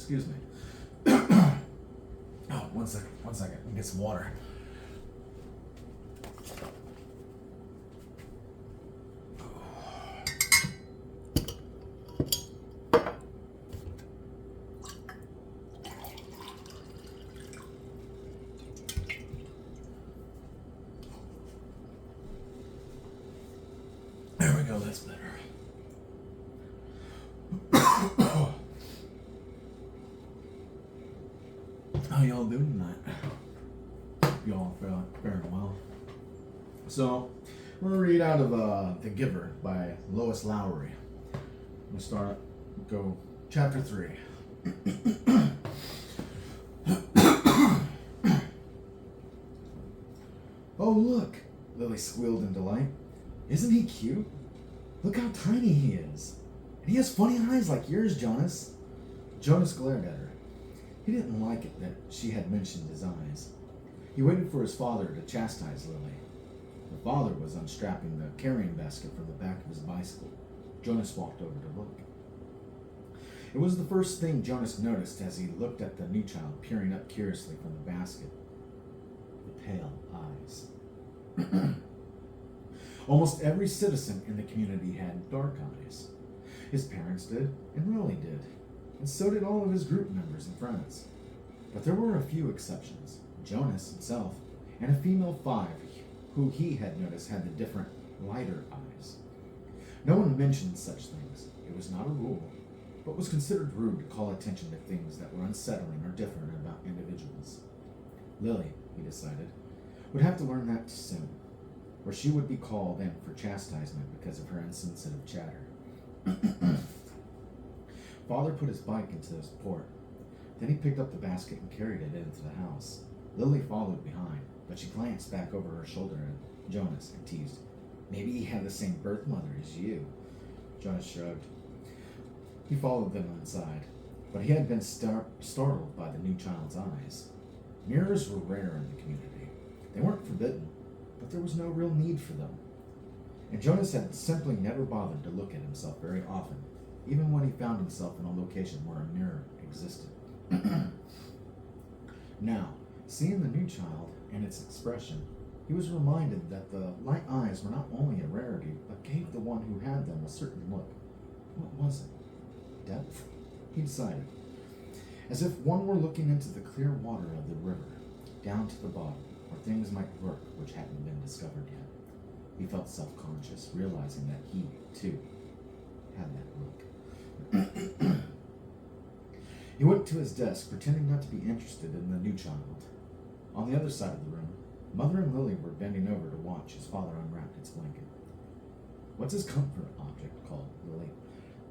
Excuse me. Oh, one second. Let me get some water. There we go, that's better. How y'all doing tonight? Y'all faring well? So, we're going to read out of The Giver by Lois Lowry. Go chapter 3. Oh, look, Lily squealed in delight. Isn't he cute? Look how tiny he is. And he has funny eyes like yours, Jonas. Jonas glared at her. He didn't like it that she had mentioned his eyes. He waited for his father to chastise Lily. The father was unstrapping the carrying basket from the back of his bicycle. Jonas walked over to look. It was the first thing Jonas noticed as he looked at the new child peering up curiously from the basket. The pale eyes. Almost every citizen in the community had dark eyes. His parents did, and Lily did, and so did all of his group members and friends. But there were a few exceptions. Jonas himself, and a female 5 who he had noticed had the different, lighter eyes. No one mentioned such things. It was not a rule, but was considered rude to call attention to things that were unsettling or different about individuals. Lily, he decided, would have to learn that soon, or she would be called in for chastisement because of her insensitive chatter. Father put his bike into his port. Then he picked up the basket and carried it into the house. Lily followed behind, but she glanced back over her shoulder at Jonas and teased, "Maybe he had the same birth mother as you." Jonas shrugged. He followed them inside, but he had been startled by the new child's eyes. Mirrors were rare in the community. They weren't forbidden, but there was no real need for them. And Jonas had simply never bothered to look at himself very often, even when he found himself in a location where a mirror existed. Now, seeing the new child and its expression, he was reminded that the light eyes were not only a rarity, but gave the one who had them a certain look. What was it? Depth? He decided. As if one were looking into the clear water of the river, down to the bottom, where things might lurk which hadn't been discovered yet. He felt self-conscious, realizing that he, too, had that look. He went to his desk, pretending not to be interested in the new child. On the other side of the room, Mother and Lily were bending over to watch his father unwrap its blanket. "What's his comfort object called, Lily?"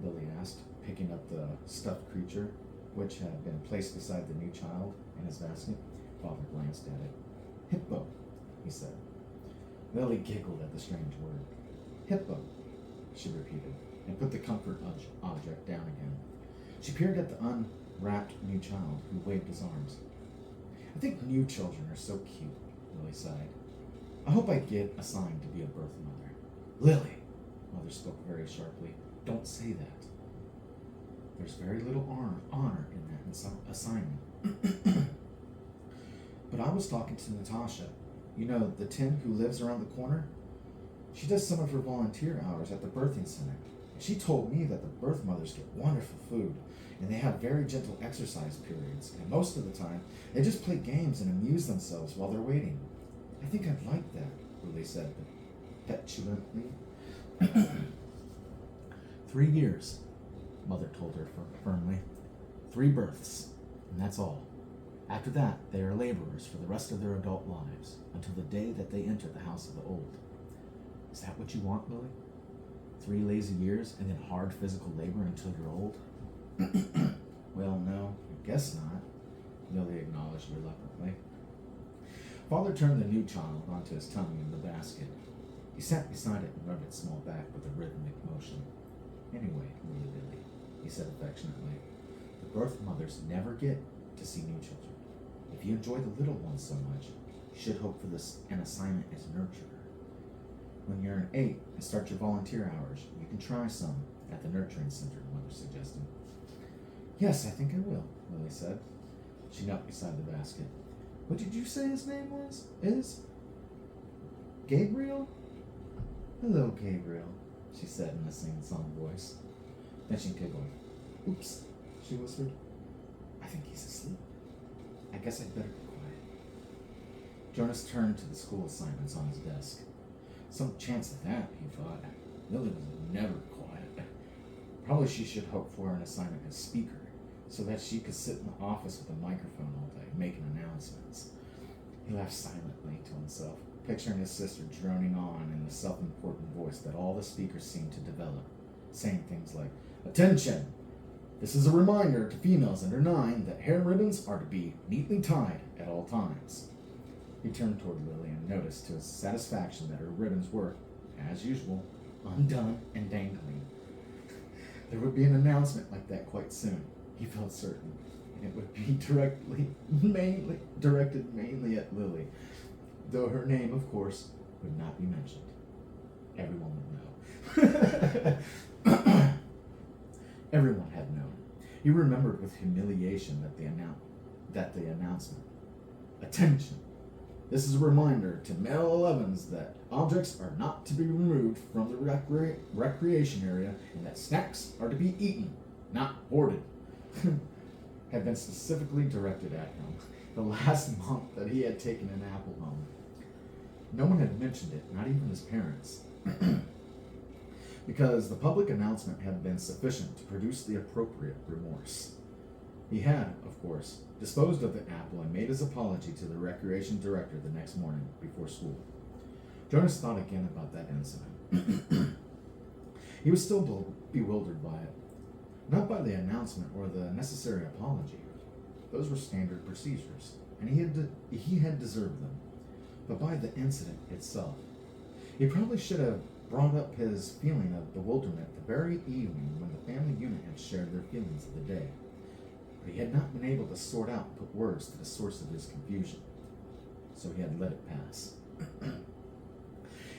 Lily asked, picking up the stuffed creature, which had been placed beside the new child in his basket. Father glanced at it. "Hippo," he said. Lily giggled at the strange word. "Hippo," she repeated, and put the comfort object down again. She peered at the unwrapped new child, who waved his arms. "I think new children are so cute," Lily sighed. "I hope I get assigned to be a birth mother." "Lily," Mother spoke very sharply, "don't say that. There's very little honor in that assignment." "But I was talking to Natasha. You know, the 10 who lives around the corner? She does some of her volunteer hours at the birthing center. And she told me that the birth mothers get wonderful food, and they have very gentle exercise periods, and most of the time, they just play games and amuse themselves while they're waiting. I think I'd like that," Lily said petulantly. 3 years, Mother told her firmly. 3 births, and that's all. After that, they are laborers for the rest of their adult lives, until the day that they enter the house of the old. Is that what you want, Lily? 3 lazy years, and then hard physical labor until you're old? Well, no, I guess not, Lily acknowledged reluctantly. Father turned the new child onto his tummy in the basket. He sat beside it and rubbed its small back with a rhythmic motion. "Anyway, Lily," he said affectionately, "the birth mothers never get to see new children. If you enjoy the little ones so much, you should hope for an assignment as nurturer. When you're 8 and start your volunteer hours, you can try some at the nurturing center," Mother suggested. Yes, I think I will, Lily said. She knelt beside the basket. What did you say his name was? Is? Gabriel? Hello, Gabriel, she said in a sing-song voice. Then she giggled. Oops, she whispered. I think he's asleep. I guess I'd better be quiet. Jonas turned to the school assignments on his desk. Some chance of that, he thought. Lily was never quiet. Probably she should hope for an assignment as speaker, so that she could sit in the office with a microphone all day, making announcements. He laughed silently to himself, picturing his sister droning on in the self-important voice that all the speakers seemed to develop, saying things like, Attention! This is a reminder to females under 9 that hair ribbons are to be neatly tied at all times. He turned toward Lily and noticed to his satisfaction that her ribbons were, as usual, undone and dangling. There would be an announcement like that quite soon, he felt certain, and it would be directed mainly at Lily, though her name, of course, would not be mentioned. Everyone would know. Everyone had known. He remembered with humiliation that the announcement. Attention! This is a reminder to male 11s that objects are not to be removed from the recreation area and that snacks are to be eaten, not hoarded. Had been specifically directed at him the last month that he had taken an apple home. No one had mentioned it, not even his parents. Because the public announcement had been sufficient to produce the appropriate remorse. He had, of course, disposed of the apple and made his apology to the recreation director the next morning before school. Jonas thought again about that incident. He was still bewildered by it. Not by the announcement or the necessary apology. Those were standard procedures, and he had deserved them. But by the incident itself. He probably should have brought up his feeling of bewilderment the very evening when the family unit had shared their feelings of the day. But he had not been able to sort out and put words to the source of his confusion. So he had let it pass.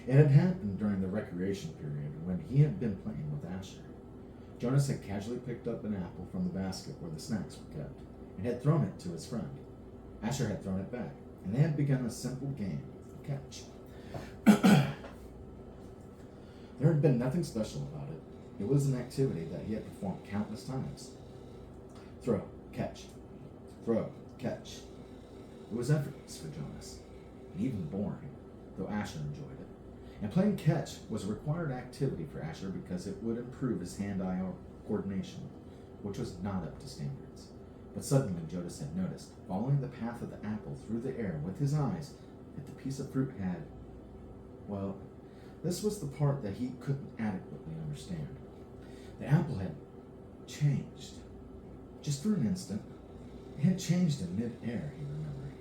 It had happened during the recreation period when he had been playing with Asher. Jonas had casually picked up an apple from the basket where the snacks were kept and had thrown it to his friend. Asher had thrown it back, and they had begun a simple game of catch. There had been nothing special about it. It was an activity that he had performed countless times. Throw, catch. Throw, catch. It was effortless for Jonas, and even boring, though Asher enjoyed it. And playing catch was a required activity for Asher because it would improve his hand-eye coordination, which was not up to standards. But suddenly Jonas had noticed, following the path of the apple through the air with his eyes, that the piece of fruit had, well, this was the part that he couldn't adequately understand. The apple had changed. Just for an instant. It had changed in mid-air, he remembered.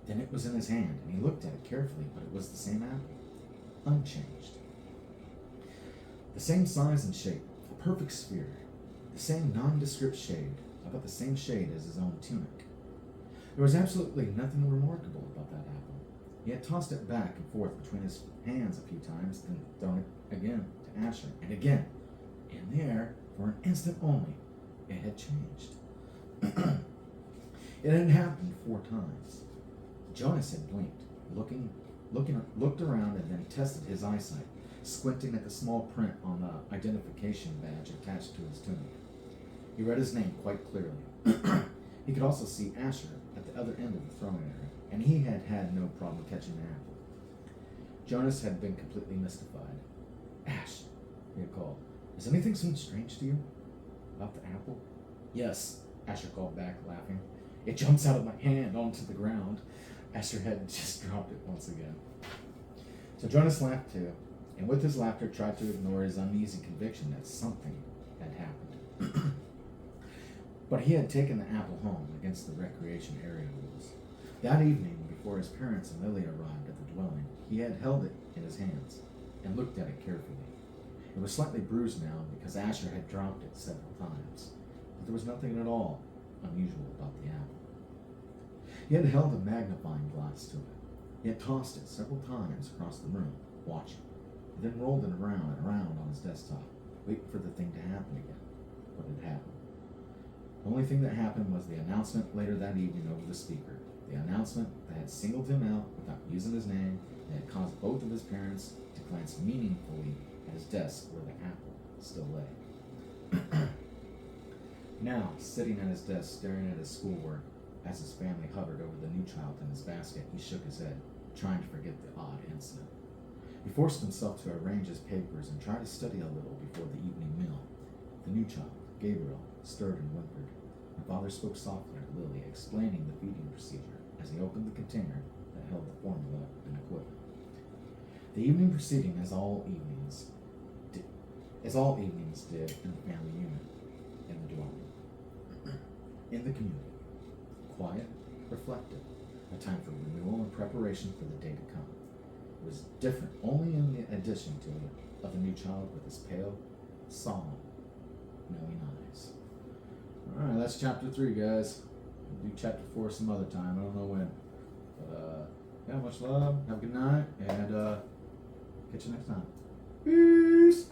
Then it was in his hand, and he looked at it carefully, but it was the same apple. Unchanged. The same size and shape, a perfect sphere. The same nondescript shade, about the same shade as his own tunic. There was absolutely nothing remarkable about that apple. He had tossed it back and forth between his hands a few times, then thrown it again to Asher, and again, in the air, for an instant only, it had changed. It had happened 4 times. Jonas had blinked, looked around, and then tested his eyesight, squinting at the small print on the identification badge attached to his tunic. He read his name quite clearly. He could also see Asher at the other end of the throwing area, and he had had no problem catching the apple. Jonas had been completely mystified. Ash, he had called, does anything seem strange to you? About the apple? Yes, Asher called back, laughing. It jumps out of my hand onto the ground. Asher had just dropped it once again. So Jonas laughed too, and with his laughter tried to ignore his uneasy conviction that something had happened. But he had taken the apple home against the recreation area rules. That evening, before his parents and Lily arrived at the dwelling, he had held it in his hands and looked at it carefully. It was slightly bruised now because Asher had dropped it several times, but there was nothing at all unusual about the apple. He had held a magnifying glass to it. He had tossed it several times across the room, watching, and then rolled it around and around on his desktop, waiting for the thing to happen again. But it happened. The only thing that happened was the announcement later that evening over the speaker. The announcement that had singled him out without using his name and had caused both of his parents to glance meaningfully at his desk where the apple still lay. Now, sitting at his desk staring at his schoolwork, as his family hovered over the new child in his basket, he shook his head, trying to forget the odd incident. He forced himself to arrange his papers and try to study a little before the evening meal. The new child, Gabriel, stirred and whimpered. My father spoke softly to Lily, explaining the feeding procedure as he opened the container that held the formula and equipment. The evening proceeding as all evenings did in the family unit, in the dwelling, in the community. Quiet, reflective, a time for renewal and preparation for the day to come. It was different only in the addition to it of the new child with his pale, solemn, knowing eyes. Alright, that's chapter 3, guys. We'll do chapter 4 some other time. I don't know when. But, yeah, much love. Have a good night. And, catch you next time. Peace!